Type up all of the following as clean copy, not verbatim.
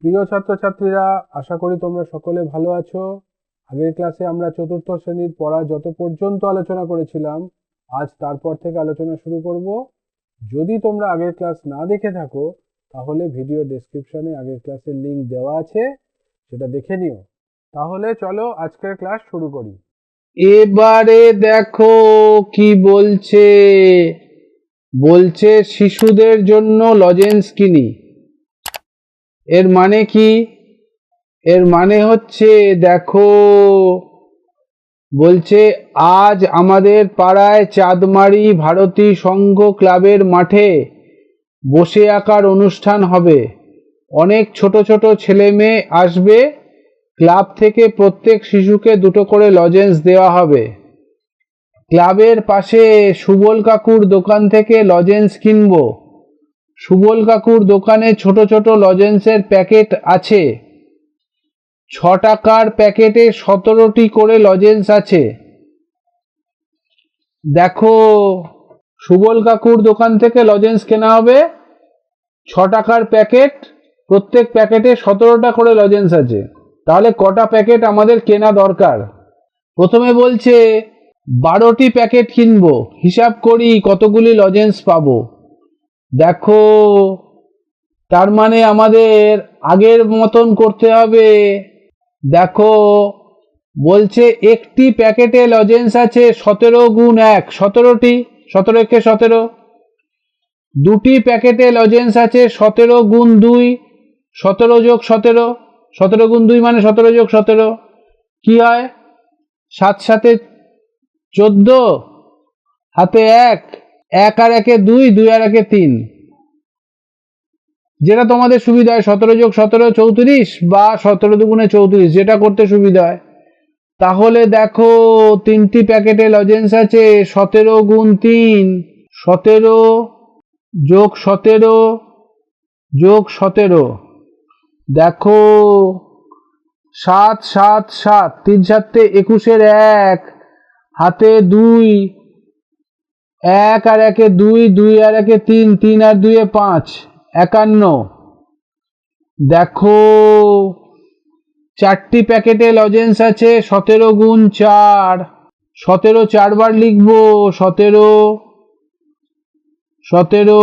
প্রিয় ছাত্রছাত্রীরা, আশা করি তোমরা সকলে ভালো আছো। আগের ক্লাসে আমরা চতুর্থ শ্রেণীর পড়া যত পর্যন্ত আলোচনা করেছিলাম, আজ তারপর থেকে আলোচনা শুরু করব। যদি তোমরা আগের ক্লাস না দেখে থাকো, তাহলে ভিডিও ডেসক্রিপশনে আগের ক্লাসের লিংক দেওয়া আছে, সেটা দেখে নিও। তাহলে চলো আজকের ক্লাস শুরু করি। এবারে দেখো কি বলছে। বলছে শিশুদের জন্য লজেন্স কিনি। এর মানে কি? এর মানে হচ্ছে দেখো, বলছে আজ আমাদের পাড়ায় চাঁদমারি ভারতী সংঘ ক্লাবের মাঠে বসে আঁকার অনুষ্ঠান হবে। অনেক ছোট ছোট ছেলে মেয়ে আসবে। ক্লাব থেকে প্রত্যেক শিশুকে 2টো করে লজেন্স দেওয়া হবে। ক্লাবের পাশে সুবল কাকুর দোকান থেকে লজেন্স কিনবো। সুবল কাকুর দোকানে ছোট ছোট লজেন্সের প্যাকেট আছে। 6 টাকার প্যাকেটে 17টি করে লজেন্স আছে। দেখো, সুবল কাকুর দোকান থেকে লজেন্স কেনা হবে। 6 টাকার প্যাকেট, প্রত্যেক প্যাকেটে 17টা করে লজেন্স আছে। তাহলে কটা প্যাকেট আমাদের কেনা দরকার? প্রথমে বলছে 12টি প্যাকেট কিনবো। হিসাব করি কতগুলি লজেন্স পাবো। দেখো, তার মানে আমাদের আগের মতন করতে হবে। দেখো, বলছে একটি প্যাকেটে লজেন্স আছে 17 গুণ 1, 17টি, 17 একে 17। দুটি প্যাকেটে লজেন্স আছে 17 গুণ 2, 17 যোগ 17। 17 গুণ 2 মানে 17 যোগ 17 কি হয়? 7 7 14, হাতে 1, 1 আর 1 2, 2 আর 1 3। যেটা তোমাদের সুবিধা হয়, 17 যোগ 17 34, বা 17 দুগুণে 34, যেটা করতে সুবিধা হয়। তাহলে দেখো, 3টি প্যাকেটে লজেন্স আছে 17 গুণ 3, 17 যোগ 17 যোগ 17। দেখো, 7 7 7, 3 7 21, 1 হাতে 2, 1 আর 1 2, 2 আর 1 3, 3 আর 2 5, 51। দেখো, 4টি প্যাকেটে লজেন্স আছে 17 গুণ 4, 17 4বার লিখবো। 17 17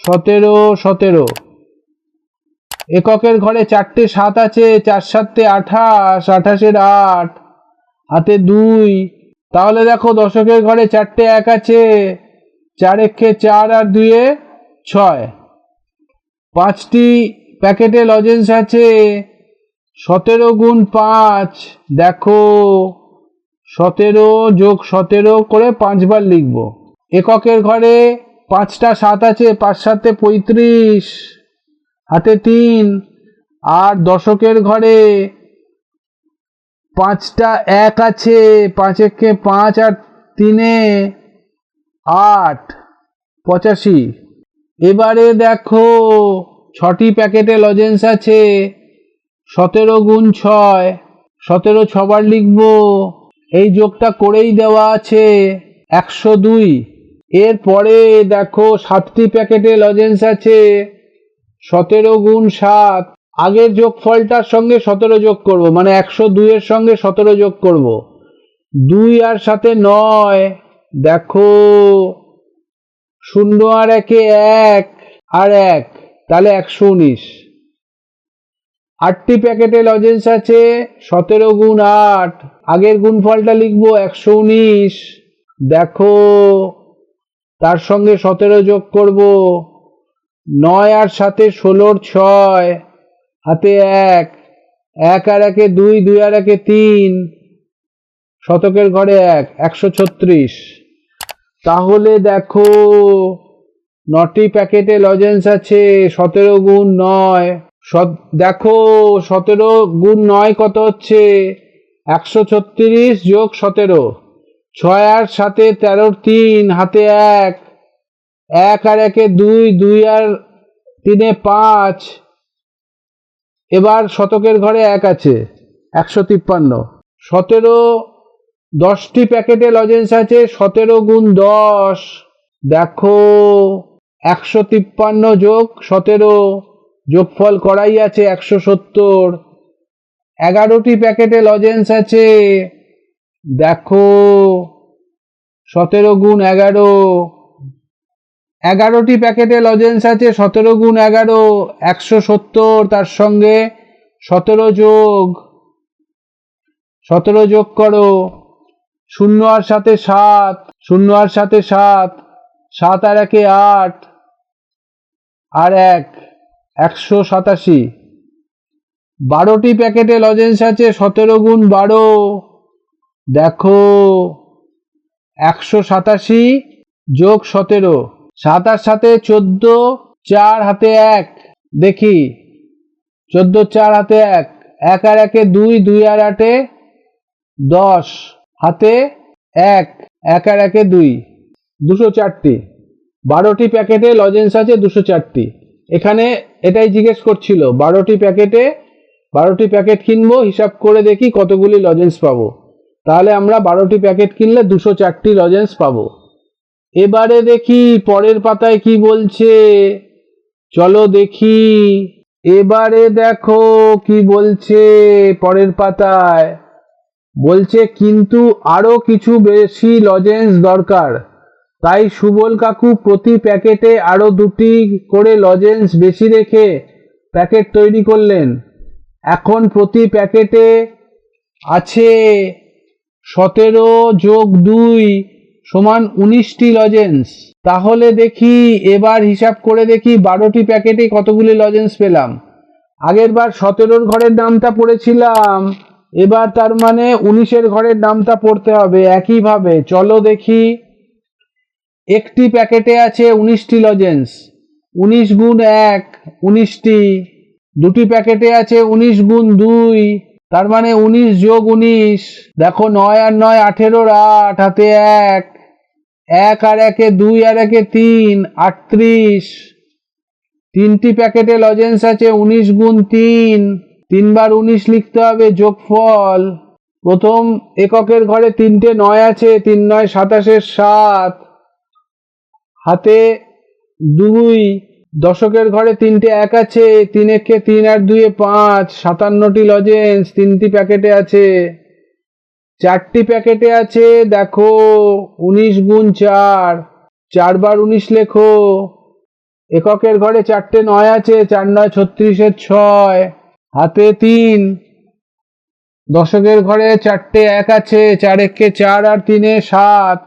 17 17। এককের ঘরে 4টে 7 আছে, 4 7 28, 28 8, হাতে 2। তাহলে দেখো, দশকের ঘরে 4টে 1 আছে, 4 একে 4 আর 2 6। 5টি প্যাকেটে লজেন্স আছে 17 গুণ 5। দেখো, 17 যোগ 17 করে 5বার লিখব। এককের ঘরে 5টা 7 আছে, 5 7 35, হাতে 3। আর দশকের ঘরে 5টা 1 আছে, 5 একে 5 আর 3 8, 85। এবারে দেখো, 6টি প্যাকেটে লজেন্স আছে 17 গুণ 6, 17 6বার লিখব। এই যোগটা করেই দেওয়া আছে 102। এরপরে দেখো, 7টি প্যাকেটে লজেন্স আছে 17 গুণ 7। আগের যোগফলটার সঙ্গে 17 যোগ করব, মানে 102 এর সঙ্গে 17 যোগ করব। 2 আর 7 9। দেখো, 0 আর 1 1 আর 1, তাহলে 119। 8টি প্যাকেটে লজেন্স আছে 17 গুণ 8। আগের গুণফলটা লিখবো 119। দেখো, তার সঙ্গে 17 যোগ করব। 9 আর 7 16, 6, হাতে 1, 1 আর 1 2, 2 আর 1 3, শতকের ঘরে 1, 136। তাহলে দেখো, 9টি প্যাকেটে লজেন্স আছে 17 গুণ 9। দেখো, 17 গুণ 9 কত হচ্ছে? 136 যোগ 17। 6 আর 7 13, 3, হাতে 1, 1 আর 1 2, 2 আর 3 5। এবার শতকের ঘরে 1 আছে, 153। 17, 10টি প্যাকেটে লজেন্স আছে 17 গুণ 10। দেখো, 153 যোগ 17, যোগফল করাই আছে 170। 11টি প্যাকেটে লজেন্স আছে, দেখো 17 গুণ 11। 11টি প্যাকেটে লজেন্স আছে, 17 গুণ 11 170, তার সঙ্গে 17 যোগ করো। 0 আর সাথে 7, 0 আর সাথে 7, 7 আর 1 8, আর 1 187। 12টি প্যাকেটে লজেন্স আছে, 17 গুণ 12, দেখো 187 যোগ 17। 7 আর সাথে 14, 4 হাতে 1, দেখি 14 4 হাতে 1, 1 আর 1 2, 2 আর 8 10, হাতে 1, 1 আর 1 2, 204টি। 12টি প্যাকেটে লজেন্স আছে 204টি। এখানে এটাই জিজ্ঞেস করছিল, 12টি প্যাকেট কিনবো, হিসাব করে দেখি কতগুলি লজেন্স পাবো। তাহলে আমরা 12টি প্যাকেট কিনলে 204টি লজেন্স পাবো। এবারে দেখি পরের পাতায় কি বলছে, চলো দেখি। এবারে দেখো কি বলছে পরের পাতায়। বলছে কিন্তু আরো কিছু বেশি লজেন্স দরকার, তাই সুবল কাকু প্রতি প্যাকেটে আরো 2টি করে লজেন্স বেশি রেখে প্যাকেট তৈরি করলেন। এখন প্রতি প্যাকেটে আছে 17 যোগ 2 সমান 19টি লজেন্স। তাহলে দেখি এবার হিসাব করে দেখি 12টি প্যাকেটে কতগুলি লজেন্স পেলাম। আগের বার 17 ঘরের নামটা পড়েছিলাম, এবার তার মানে 19 ঘরের নামটা পড়তে হবে একইভাবে। চলো দেখি। একটি প্যাকেটে আছে 19টি লজেন্স, 19 গুণ 1 19টি। দুটি প্যাকেটে আছে 19 গুণ 2, তার মানে 19 যোগ 19, দেখো 9 আর 9 18, 8 হাতে 1, 1 আর 1 2 আর 1 3, 38। 3টি প্যাকেটে লজেন্স আছে 19 গুণ 3, 3 বার 19 লিখতে হবে, যোগফল। প্রথম এককের ঘরে 3টে 9 আছে, 3 9 27, 7 হাতে 2। দশকের ঘরে 3টে 1 আছে, 3 1 3 আর 2 5, 57টি লজেন্স 3টি প্যাকেটে আছে। 4টি প্যাকেটে আছে, দেখো 19 গুণ 4, 4 বার 19 লেখো। এককের ঘরে 4টে 9 আছে, 4 9 36, 6 হাতে 3। দশকের ঘরে 4টে 1 আছে, 4 1 4 আর 3 7,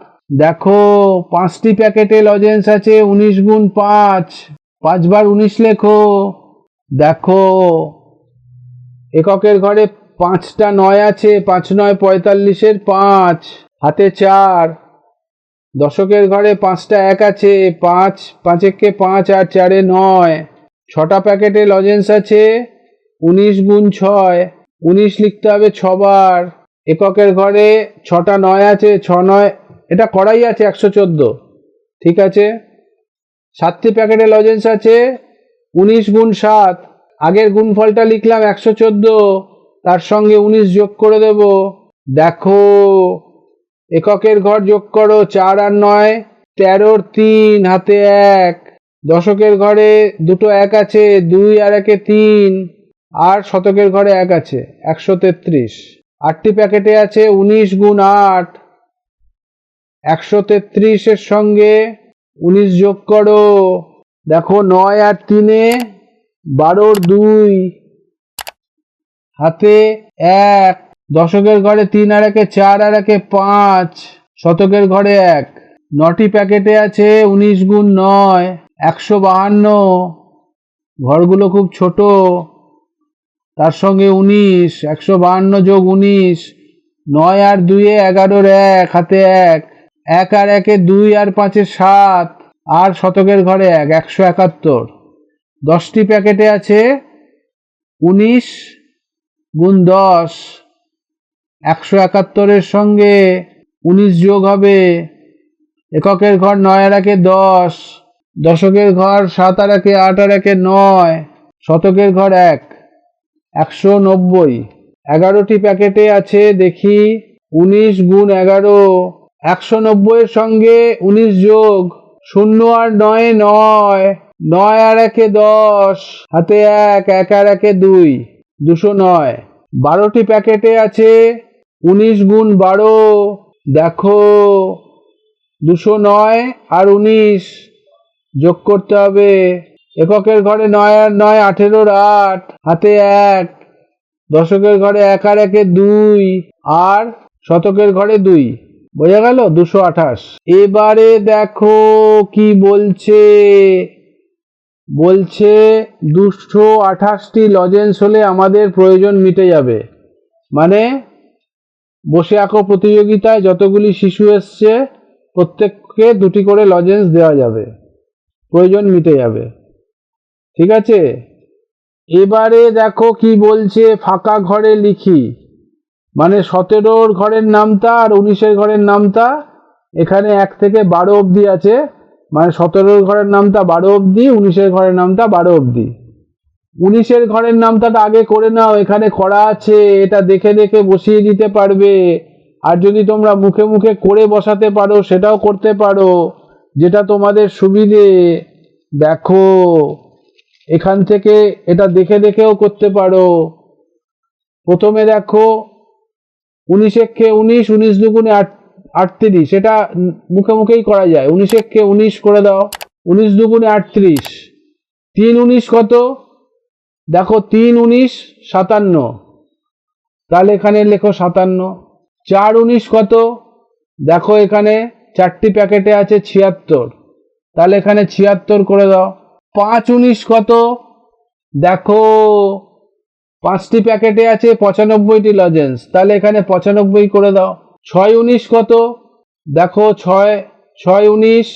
দেখো 5টি প্যাকেটে লজেন্স আছে 19 গুণ 5, 5 বার 19 লেখো। দেখো এককের ঘরে 5টা 9 আছে, 5 9 45, 5 হাতে 4। দশকের ঘরে 5টা 1 আছে, 5 5 1 5 আর 4 9। 6টা প্যাকেটে লজেন্স আছে 19 গুণ 6, 19 লিখতে হবে 6 বার। এককের ঘরে 6টা 9 আছে, 6 9, এটা করাই আছে 114, ঠিক আছে। 7টি প্যাকেটে লজেন্স আছে 19 গুণ 7, আগের গুণফলটা লিখলাম 114, তার সঙ্গে 19 যোগ করে দেব। দেখো এককের ঘর যোগ করো, 4 আর 9 13, 3 হাতে 1। দশকের ঘরে 2টো 1 আছে, 2 আর 1 3, আর শতকের ঘরে 1 আছে, 133। 8টি প্যাকেটে আছে 19 গুণ 8, 133 সঙ্গে 19 যোগ করো। দেখো 9 আর 3 12, 2 হাতে 1। দশকের ঘরে 3 আর 1 4 আর 1 5, শতকের ঘরে 1। 9টি প্যাকেটে আছে 19 গুণ 9, 152। ঘরগুলো খুব ছোট, তার সঙ্গে 19, 152 যোগ 19, 9 আর 2 11, 1 হাতে 1, 1 আর 1 2 আর 5 7, আর শতকের ঘরে 1, 171। 10টি প্যাকেটে আছে 19 গুণ 10, 171 সঙ্গে 19 যোগ হবে। এককের ঘর 9 আর 1 10, দশকের ঘর 7 আর 1 8 আর 1 9, শতকের ঘর 1, 190। 11টি প্যাকেটে আছে, দেখি 19 গুণ 11, 190 সঙ্গে 19 যোগ, 0 আর 9 9, 9 আর 1 এ 10, হাতে 1, 1 আর 1 এ 2, 209। 12টি প্যাকেটে আছে 19 গুণ 12, দেখো 209 আর 19 যোগ করতে হবে। এককের ঘরে 9 আর 9 18 8, হাতে 1, দশকের ঘরে 1 আর 1 এ 2 আর শতকের ঘরে 2, বোঝা গেল 228। এবারে দেখো কি বলছে, বলছে 228টি লজেন্স হলে আমাদের প্রয়োজন মিটে যাবে। মানে বসে আঁকো প্রতিযোগিতায় যতগুলি শিশু এসছে প্রত্যেককে 2টি করে লজেন্স দেওয়া যাবে, প্রয়োজন মিটে যাবে। ঠিক আছে, এবারে দেখো কি বলছে, ফাঁকা ঘরে লিখি। মানে 17র ঘরের নামটা আর 19-এর ঘরের নামটা এখানে 1 থেকে 12 অবধি আছে, মানে 17র ঘরের নামটা 12 অবধি, 19-এর ঘরের নামটা 12 অবধি। 19-এর ঘরের নামটা আগে করে নাও, এখানে করা আছে, এটা দেখে দেখে বসিয়ে দিতে পারবে। আর যদি তোমরা মুখে মুখে করে বসাতে পারো সেটাও করতে পারো, যেটা তোমাদের সুবিধে। দেখো এখান থেকে এটা দেখে দেখেও করতে পারো। প্রথমে দেখো 19 একে 19, 19 দুগুণে 38, এটা মুখে মুখেই করা যায়। 19 একে 19 করে দাও, 19 দুগুণে 38। 3 19 কত? দেখো 3 19 57, তাহলে এখানে লেখো 57। 4 19 কত? দেখো এখানে 4টি প্যাকেটে আছে 76, তাহলে এখানে 76 করে দাও। 5 19 কত? দেখো 5টি প্যাকেটে আছে 95টি লজেন্স, তাহলে এখানে 95 করে দাও। 6 19 কত? দেখো 6 19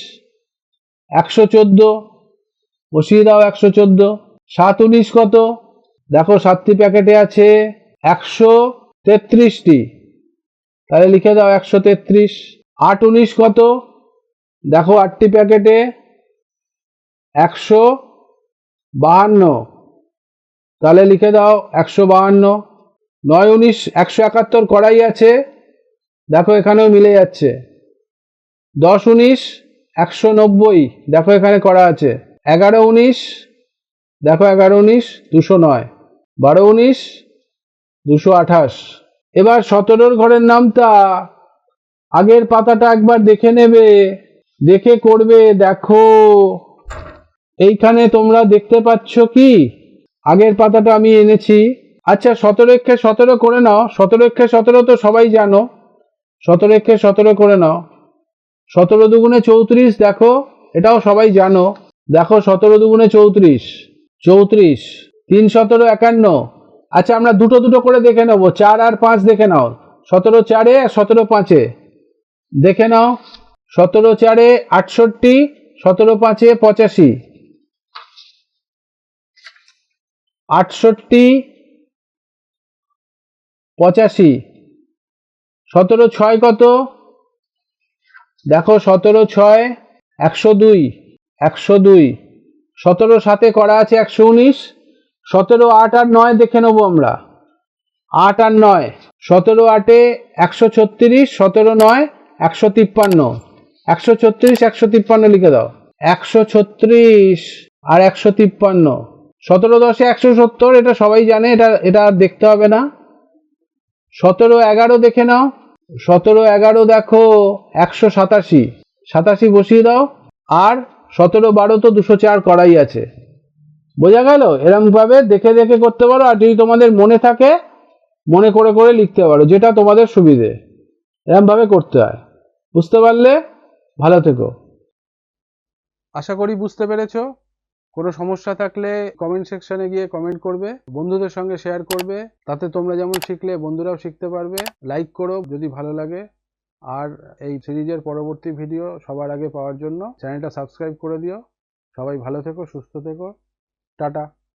114, বসিয়ে দাও 114। 7 19 কত? দেখো 7টি প্যাকেটে আছে 133টি, তাহলে লিখে দাও 133। 8 19 কত? দেখো 8টি প্যাকেটে 152, তাহলে লিখে দাও 152। 9 19 171 করাই আছে, দেখো এখানেও মিলে যাচ্ছে। 10 19 190, দেখো এখানে করা আছে। 11 19, দেখো 11 19 209, 12 19 228। এবার 17র ঘরের নামটা আগের পাতাটা একবার দেখে নেবে, দেখে করবে। দেখো এইখানে তোমরা দেখতে পাচ্ছ কি, আগের পাতাটা আমি এনেছি। আচ্ছা 17 একে 17 করে নাও, 17 একে 17 তো সবাই জানো, 17 একে 17 করে নাও। 17 দুগুণে 34, দেখো এটাও সবাই জানো। দেখো 17 দুগুণে 34, 34। 3 17 51। আচ্ছা আমরা দুটো দুটো করে দেখে নেবো, 4 আর 5 দেখে নাও। 17 4-এ আর 17 5-এ দেখে নাও। 17 4-এ 68, 17 5-এ 85, 68 85। 17 6 কত? দেখো 17 6 102, 102। 17 7-এ করা আছে 119। 17 8 আর 9 দেখে নেবো আমরা, 8 আর 9। 17 8-এ 136, 17 9 153, 136 153 লিখে দাও। 136 আর 153। 17 10-এ 170, এটা সবাই জানে, এটা আর দেখতে হবে না। 17 11 দেখে নাও। 17 11 দেখো 187, 87 বসিয়ে দাও। আর 17 12 তো 204 করাই আছে, বোঝা গেল? এরকম ভাবে দেখে দেখে করতে পারো, আর যদি তোমাদের মনে থাকে মনে করে করে লিখতে পারো, যেটা তোমাদের সুবিধে। এরকম ভাবে করতে হয়। বুঝতে পারলে? ভালো থেকো। আশা করি বুঝতে পেরেছো। কোনো সমস্যা থাকলে কমেন্ট সেকশনে গিয়ে কমেন্ট করবে, বন্ধুদের সঙ্গে শেয়ার করবে, তাতে তোমরা যেমন শিখলে বন্ধুরাও শিখতে পারবে। লাইক করো যদি ভালো লাগে, আর এই সিরিজের পরবর্তী ভিডিও সবার আগে পাওয়ার জন্য চ্যানেলটা সাবস্ক্রাইব করে দিও। সবাই ভালো থেকো, সুস্থ থেকো, টাটা।